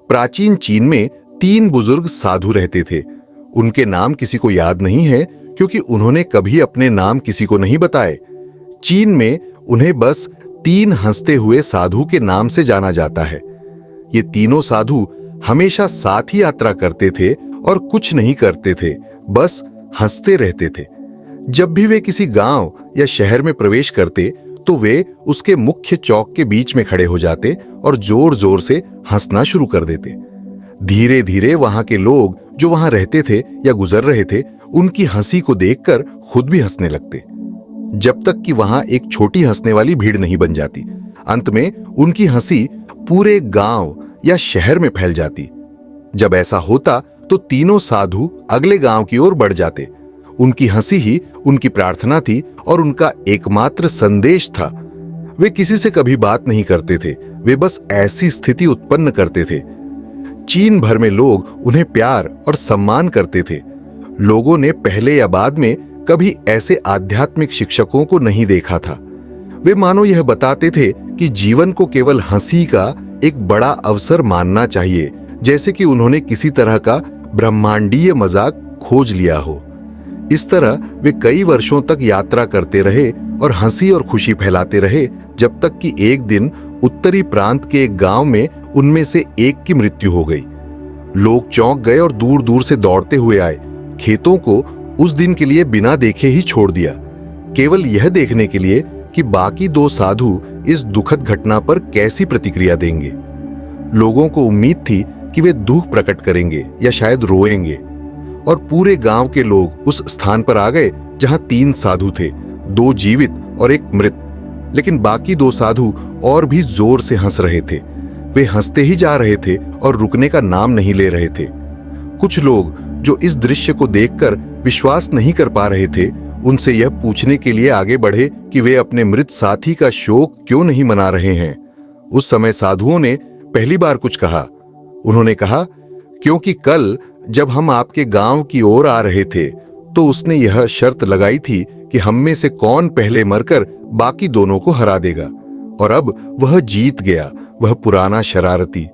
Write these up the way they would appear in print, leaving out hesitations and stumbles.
प्राचीन चीन में 3 बुजुर्ग साधु रहते थे। उनके नाम किसी को याद नहीं है क्योंकि उन्होंने कभी अपने नाम किसी को नहीं बताए। चीन में उन्हें बस 3 हंसते हुए साधु के नाम से जाना जाता है। ये तीनों साधु हमेशा साथ ही यात्रा करते थे और कुछ नहीं करते थे, बस हंसते रहते थे। जब भी वे किसी गांव या शहर में प्रवेश करते तो वे उसके मुख्य चौक के बीच में खड़े हो जाते और जोर जोर से हंसना शुरू कर देते। धीरे धीरे वहां के लोग जो वहां रहते थे या गुजर रहे थे, उनकी हंसी को देखकर खुद भी हंसने लगते, जब तक कि वहां एक छोटी हंसने वाली भीड़ नहीं बन जाती। अंत में उनकी हंसी पूरे गांव या शहर में फैल जाती। जब ऐसा होता तो तीनों साधु अगले गांव की ओर बढ़ जाते। उनकी हंसी ही उनकी प्रार्थना थी और उनका एकमात्र संदेश था। वे किसी से कभी बात नहीं करते थे, वे बस ऐसी स्थिति उत्पन्न करते थे। चीन भर में लोग उन्हें प्यार और सम्मान करते थे। लोगों ने पहले या बाद में कभी ऐसे आध्यात्मिक शिक्षकों को नहीं देखा था। वे मानो यह बताते थे कि जीवन को केवल हंसी का एक बड़ा अवसर मानना चाहिए, जैसे कि उन्होंने किसी तरह का ब्रह्मांडीय मजाक खोज लिया हो। इस तरह वे कई वर्षों तक यात्रा करते रहे और हंसी और खुशी फैलाते रहे, जब तक कि एक दिन उत्तरी प्रांत के एक गांव में उनमें से एक की मृत्यु हो गई। लोग चौंक गए और दूर दूर से दौड़ते हुए आए। खेतों को उस दिन के लिए बिना देखे ही छोड़ दिया, केवल यह देखने के लिए कि बाकी 2 साधु इस दुखद घटना पर कैसी प्रतिक्रिया देंगे। लोगों को उम्मीद थी कि वे दुख प्रकट करेंगे या शायद रोएंगे, और पूरे गांव के लोग उस स्थान पर आ गए जहां 3 साधु थे, 2 जीवित और एक मृत। लेकिन बाकी 2 साधु और भी जोर से हंस रहे थे। वे हंसते ही जा रहे थे और रुकने का नाम नहीं ले रहे थे। कुछ लोग जो इस दृश्य को देखकर विश्वास नहीं कर पा रहे थे, उनसे यह पूछने के लिए आगे बढ़े कि वे अपने मृत साथी का शोक क्यों नहीं मना रहे हैं। उस समय साधुओं ने पहली बार कुछ कहा। उन्होंने कहा, क्योंकि कल जब हम आपके गांव की ओर आ रहे थे तो उसने यह शर्त लगाई थी कि हम में से कौन पहले मरकर बाकी दोनों को हरा देगा, और अब वह जीत गया, वह पुराना शरारती।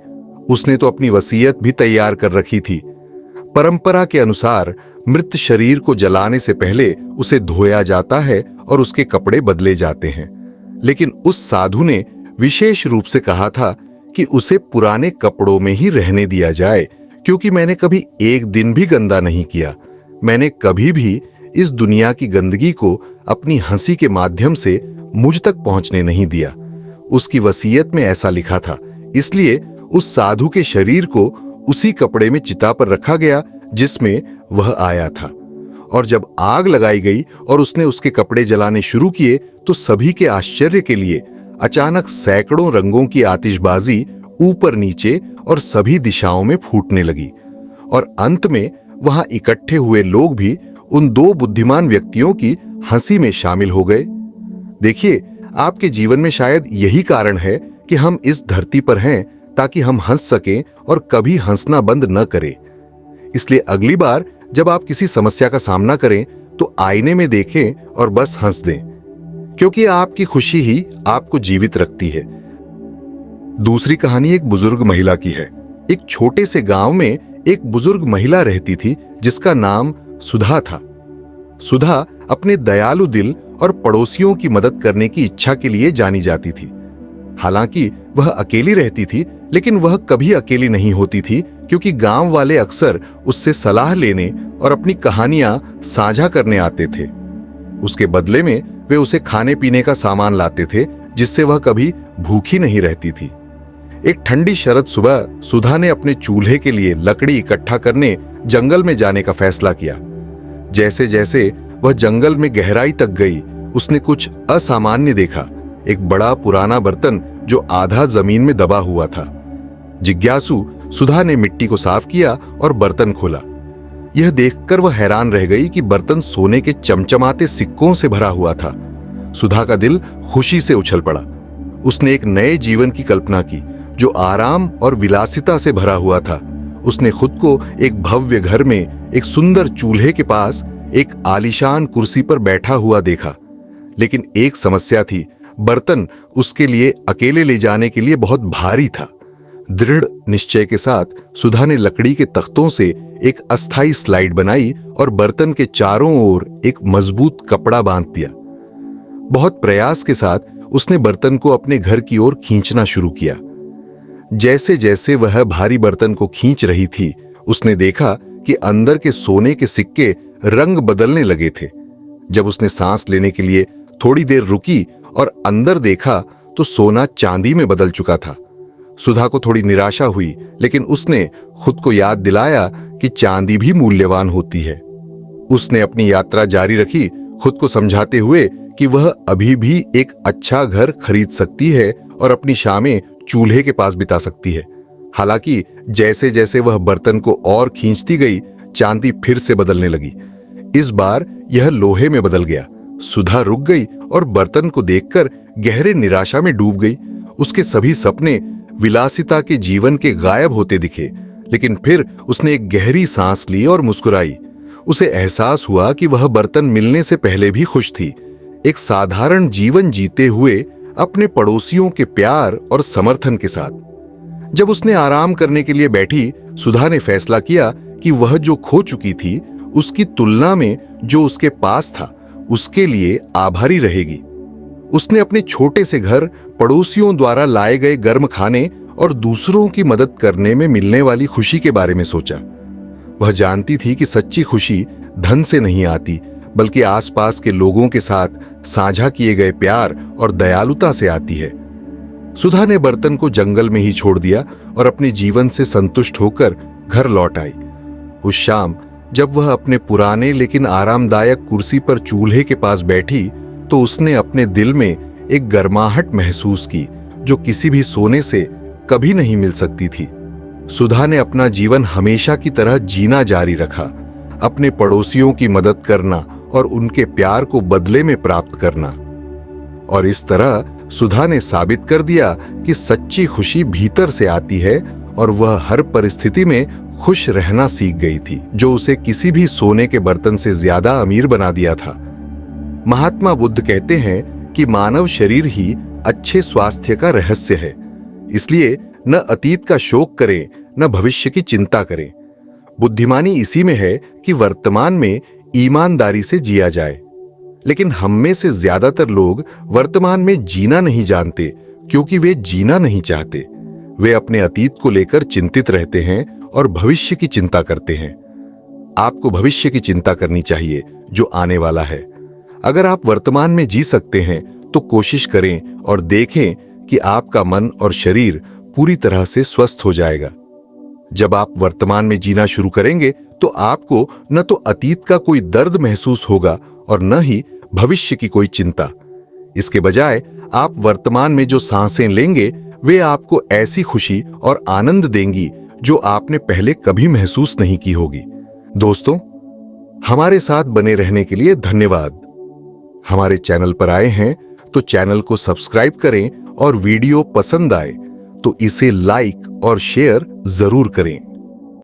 उसने तो अपनी वसीयत भी तैयार कर रखी थी। परंपरा के अनुसार मृत शरीर को जलाने से पहले उसे धोया जाता है और उसके कपड़े बदले जाते हैं। लेकिन उस साधु ने विशेष रूप से कहा था कि उसे पुराने कपड़ों में ही रहने दिया जाए, क्योंकि मैंने कभी एक दिन भी गंदा नहीं किया। मैंने कभी भी इस दुनिया की गंदगी को अपनी हंसी के माध्यम से मुझ तक पहुंचने नहीं दिया। उसकी वसीयत में ऐसा लिखा था, इसलिए उस साधु के शरीर को उसी कपड़े में चिता पर रखा गया जिसमें वह आया था। और जब आग लगाई गई और उसने उसके कपड़े जलाने शुरू किए तो सभी के आश्चर्य के लिए अचानक सैकड़ों रंगों की आतिशबाजी ऊपर नीचे और सभी दिशाओं में फूटने लगी, और अंत में वहां इकट्ठे हुए लोग भी उन 2 बुद्धिमान व्यक्तियों की हंसी में शामिल हो गए। देखिए, आपके जीवन में शायद यही कारण है कि हम इस धरती पर हैं, ताकि हम हंस सकें और कभी हंसना बंद न करें। इसलिए अगली बार जब आप किसी समस्या का सामना करें तो आईने में देखें और बस हंस दें, क्योंकि आपकी खुशी ही आपको जीवित रखती है। दूसरी कहानी एक बुजुर्ग महिला की है। एक छोटे से गांव में एक बुजुर्ग महिला रहती थी जिसका नाम सुधा था। सुधा अपने दयालु दिल और पड़ोसियों की मदद करने की इच्छा के लिए जानी जाती थी। हालांकि वह अकेली रहती थी, लेकिन वह कभी अकेली नहीं होती थी, क्योंकि गांव वाले अक्सर उससे सलाह लेने और अपनी कहानियां साझा करने आते थे। उसके बदले में वे उसे खाने पीने का सामान लाते थे, जिससे वह कभी भूखी नहीं रहती थी। एक ठंडी शरद सुबह सुधा ने अपने चूल्हे के लिए लकड़ी इकट्ठा करने जंगल में जाने का फैसला किया। जैसे जैसे वह जंगल में गहराई तक गई, उसने कुछ असामान्य देखा। एक बड़ा पुराना बर्तन जो आधा जमीन में दबा हुआ था। जिज्ञासु सुधा ने मिट्टी को साफ किया और बर्तन खोला। यह देखकर वह हैरान रह गई कि बर्तन सोने के चमचमाते सिक्कों से भरा हुआ था। सुधा का दिल खुशी से उछल पड़ा। उसने एक नए जीवन की कल्पना की जो आराम और विलासिता से भरा हुआ था। उसने खुद को एक भव्य घर में एक सुंदर चूल्हे के पास एक आलीशान कुर्सी पर बैठा हुआ देखा। लेकिन एक समस्या थी, बर्तन उसके लिए अकेले ले जाने के लिए बहुत भारी था। दृढ़ निश्चय के साथ सुधा ने लकड़ी के तख्तों से एक अस्थाई स्लाइड बनाई और बर्तन के चारों ओर एक मजबूत कपड़ा बांध दिया। बहुत प्रयास के साथ उसने बर्तन को अपने घर की ओर खींचना शुरू किया। जैसे जैसे वह भारी बर्तन को खींच रही थी, उसने देखा कि अंदर के सोने के सिक्के रंग बदलने लगे थे। जब उसने सांस लेने के लिए थोड़ी देर रुकी और अंदर देखा तो सोना चांदी में बदल चुका था। सुधा को थोड़ी निराशा हुई, लेकिन उसने खुद को याद दिलाया कि चांदी भी मूल्यवान होती है। उसने अपनी यात्रा जारी रखी, खुद को समझाते हुए कि वह अभी भी एक अच्छा घर खरीद सकती है और अपनी शामें चूल्हे के पास बिता सकती है। हालांकि जैसे जैसे वह बर्तन को और खींचती गई, चांदी फिर से बदलने लगी। इस बार यह लोहे में बदल गया। सुधा रुक गई और बर्तन को देखकर गहरे निराशा में डूब गई। उसके सभी सपने विलासिता के जीवन के गायब होते दिखे। लेकिन फिर उसने एक गहरी सांस ली और मुस्कुराई। उसे एहसास हुआ कि वह बर्तन मिलने से पहले भी खुश थी, एक साधारण जीवन जीते हुए अपने पड़ोसियों के प्यार और समर्थन के साथ। जब उसने आराम करने के लिए बैठी, सुधा ने फैसला किया कि वह जो खो चुकी थी, उसकी तुलना में जो उसके पास था, उसके लिए आभारी रहेगी। उसने अपने छोटे से घर, पड़ोसियों द्वारा लाए गए गर्म खाने और दूसरों की मदद करने में मिलने वाली खुशी के बारे में सोचा। वह जानती थी कि सच्ची खुशी धन से नहीं आती, बल्कि आसपास के लोगों के साथ साझा किए गए प्यार और दयालुता से आती है। सुधा ने बर्तन को जंगल में ही छोड़ दिया और अपने जीवन से संतुष्ट होकर घर लौट आई। उस शाम जब वह अपने पुराने लेकिन आरामदायक कुर्सी पर चूल्हे के पास बैठी, तो उसने अपने दिल में एक गर्माहट महसूस की जो किसी भी सोने से कभी नहीं मिल सकती थी। सुधा ने अपना जीवन हमेशा की तरह जीना जारी रखा, अपने पड़ोसियों की मदद करना और उनके प्यार को बदले में प्राप्त करना। और इस तरह सुधा ने साबित कर दिया कि सच्ची खुशी भीतर से आती है और वह हर परिस्थिति में खुश रहना सीख गई थी, जो उसे किसी भी सोने के बर्तन से ज्यादा अमीर बना दिया था। महात्मा बुद्ध कहते हैं कि मानव शरीर ही अच्छे स्वास्थ्य का रहस्य है। इसलिए न अतीत का शोक करें, न भविष्य की चिंता करें। बुद्धिमानी इसी में है कि वर्तमान में ईमानदारी से जिया जाए। लेकिन हम में से ज्यादातर लोग वर्तमान में जीना नहीं जानते, क्योंकि वे जीना नहीं चाहते। वे अपने अतीत को लेकर चिंतित रहते हैं और भविष्य की चिंता करते हैं। आपको भविष्य की चिंता करनी चाहिए जो आने वाला है। अगर आप वर्तमान में जी सकते हैं तो कोशिश करें और देखें कि आपका मन और शरीर पूरी तरह से स्वस्थ हो जाएगा। जब आप वर्तमान में जीना शुरू करेंगे तो आपको न तो अतीत का कोई दर्द महसूस होगा और न ही भविष्य की कोई चिंता। इसके बजाय आप वर्तमान में जो सांसें लेंगे वे आपको ऐसी खुशी और आनंद देंगी जो आपने पहले कभी महसूस नहीं की होगी। दोस्तों, हमारे साथ बने रहने के लिए धन्यवाद। हमारे चैनल पर आए हैं तो चैनल को सब्सक्राइब करें और वीडियो पसंद आए तो इसे लाइक और शेयर जरूर करें।